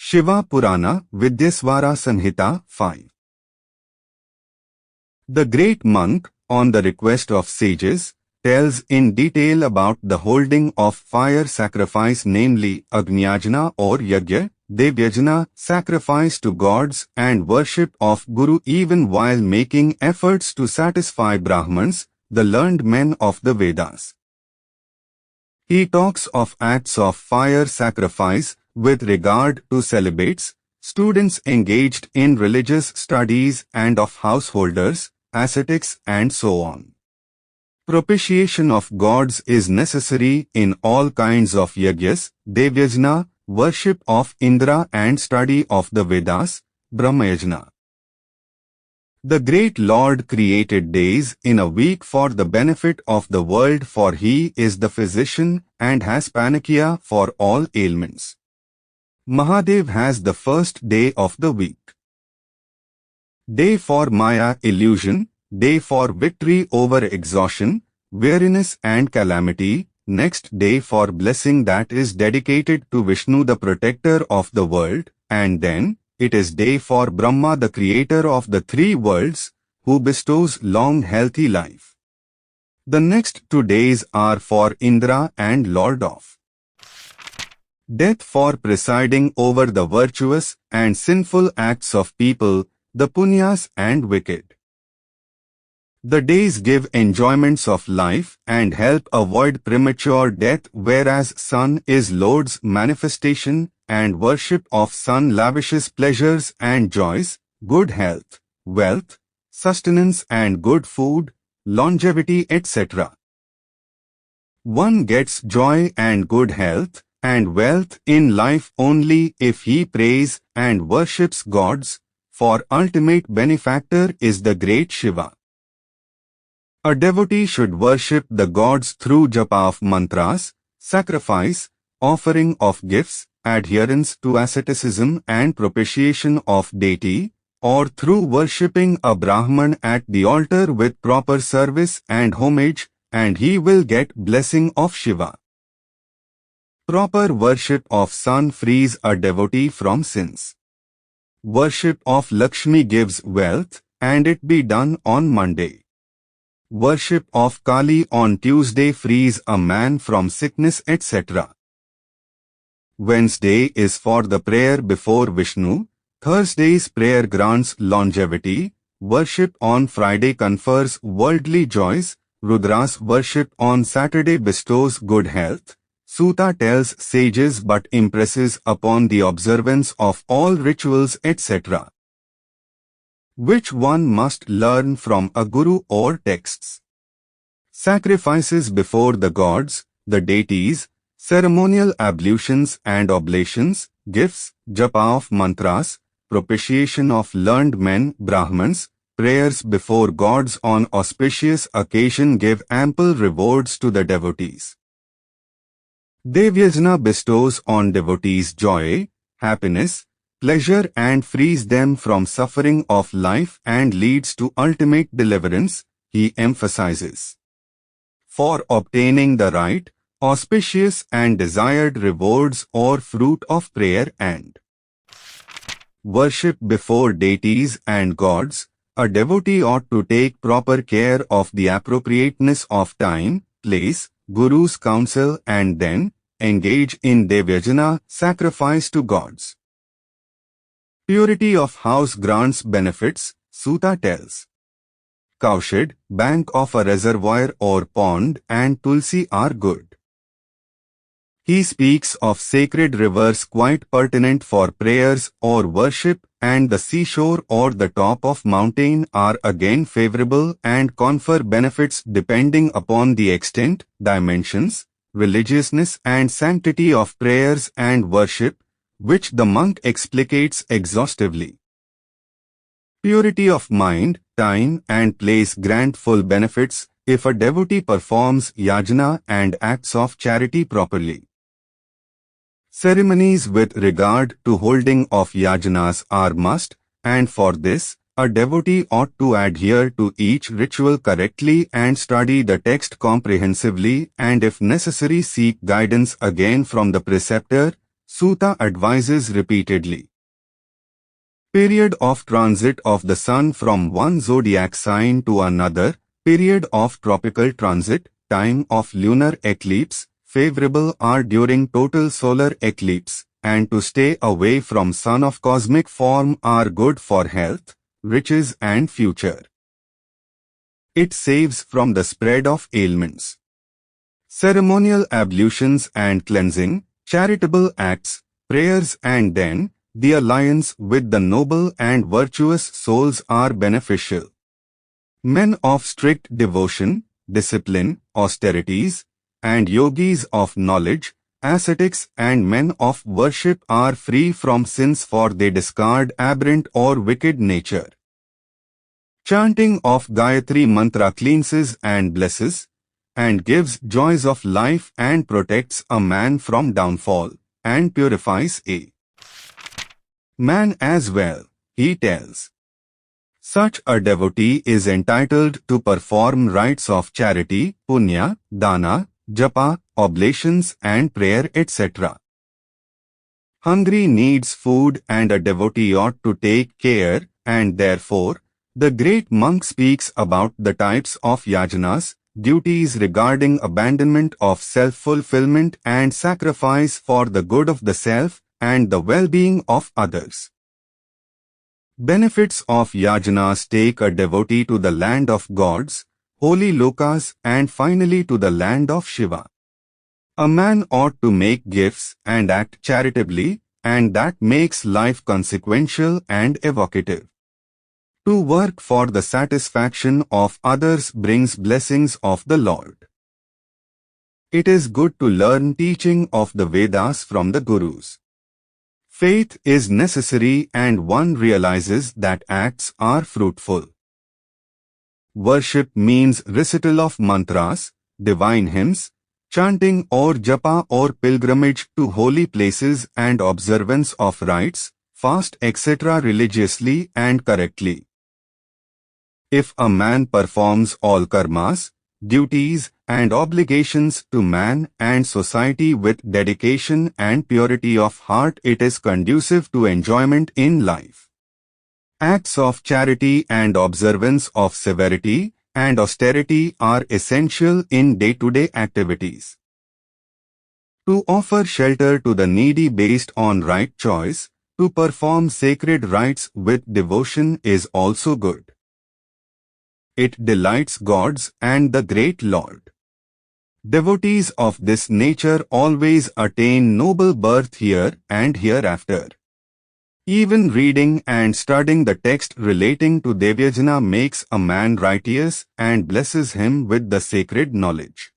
ShivaPurana, Vidyeisvara Samhita 5. The great monk, on the request of sages, tells in detail about the holding of fire sacrifice, namely Agniyajna or yajna, devayajna, sacrifice to gods, and worship of Guru, even while making efforts to satisfy Brahmans, the learned men of the Vedas. He talks of acts of fire sacrifice with regard to celibates, students engaged in religious studies, and of householders, ascetics, and so on. Propitiation of gods is necessary in all kinds of yajnas, devayajna, worship of Indra, and study of the Vedas, brahmayajna. The great Lord created days in a week for the benefit of the world, for He is the physician and has panacea for all ailments. Mahadev has the first day of the week. Day for Maya illusion, day for victory over exhaustion, weariness and calamity, next day for blessing that is dedicated to Vishnu, the protector of the world, and then it is day for Brahma, the creator of the three worlds, who bestows long healthy life. The next 2 days are for Indra and Lord of Death, for presiding over the virtuous and sinful acts of people, the punyas and wicked. The days give enjoyments of life and help avoid premature death, whereas sun is Lord's manifestation, and worship of sun lavishes pleasures and joys, good health, wealth, sustenance and good food, longevity, etc. One gets joy and good health and wealth in life only if he prays and worships gods, for ultimate benefactor is the great Shiva. A devotee should worship the gods through japa of mantras, sacrifice, offering of gifts, adherence to asceticism and propitiation of deity, or through worshipping a Brahman at the altar with proper service and homage, and he will get blessing of Shiva. Proper worship of sun frees a devotee from sins. Worship of Lakshmi gives wealth, and it be done on Monday. Worship of Kali on Tuesday frees a man from sickness, etc. Wednesday is for the prayer before Vishnu, Thursday's prayer grants longevity, worship on Friday confers worldly joys, Rudra's worship on Saturday bestows good health, Suta tells sages but impresses upon the observance of all rituals, etc., which one must learn from a guru or texts. Sacrifices before the gods, the deities, ceremonial ablutions and oblations, gifts, japa of mantras, propitiation of learned men, Brahmans, prayers before gods on auspicious occasion give ample rewards to the devotees. Devayajna bestows on devotees joy, happiness, pleasure and frees them from suffering of life and leads to ultimate deliverance, he emphasizes. For obtaining the right, auspicious and desired rewards or fruit of prayer and worship before deities and gods, a devotee ought to take proper care of the appropriateness of time, place, Guru's counsel, and then engage in devayajna, sacrifice to gods. Purity of house grants benefits, Suta tells. Cowshed, bank of a reservoir or pond, and tulsi are good. He speaks of sacred rivers quite pertinent for prayers or worship, and the seashore or the top of mountain are again favorable and confer benefits depending upon the extent, dimensions, religiousness and sanctity of prayers and worship, which the monk explicates exhaustively. Purity of mind, time and place grant full benefits if a devotee performs yajna and acts of charity properly. Ceremonies with regard to holding of yajnas are must, and for this, a devotee ought to adhere to each ritual correctly and study the text comprehensively, and if necessary seek guidance again from the preceptor, Suta advises repeatedly. Period of transit of the sun from one zodiac sign to another, period of tropical transit, time of lunar eclipse, favorable are during total solar eclipse, and to stay away from sun of cosmic form are good for health, riches and future. It saves from the spread of ailments. Ceremonial ablutions and cleansing, charitable acts, prayers and then, the alliance with the noble and virtuous souls are beneficial. Men of strict devotion, discipline, austerities, and yogis of knowledge, ascetics and men of worship are free from sins for they discard aberrant or wicked nature. Chanting of Gayatri mantra cleanses and blesses, and gives joys of life and protects a man from downfall, and purifies a man as well, he tells. Such a devotee is entitled to perform rites of charity, punya, dana, japa, oblations and prayer etc. Hungry needs food and a devotee ought to take care, and therefore, the great monk speaks about the types of yajnas, duties regarding abandonment of self-fulfillment and sacrifice for the good of the self and the well-being of others. Benefits of yajnas take a devotee to the land of gods, holy lokas and finally to the land of Shiva. A man ought to make gifts and act charitably, and that makes life consequential and evocative. To work for the satisfaction of others brings blessings of the Lord. It is good to learn teaching of the Vedas from the Gurus. Faith is necessary and one realizes that acts are fruitful. Worship means recital of mantras, divine hymns, chanting or japa or pilgrimage to holy places and observance of rites, fast etc. religiously and correctly. If a man performs all karmas, duties and obligations to man and society with dedication and purity of heart, it is conducive to enjoyment in life. Acts of charity and observance of severity and austerity are essential in day-to-day activities. To offer shelter to the needy based on right choice, to perform sacred rites with devotion is also good. It delights gods and the great Lord. Devotees of this nature always attain noble birth here and hereafter. Even reading and studying the text relating to devayajna makes a man righteous and blesses him with the sacred knowledge.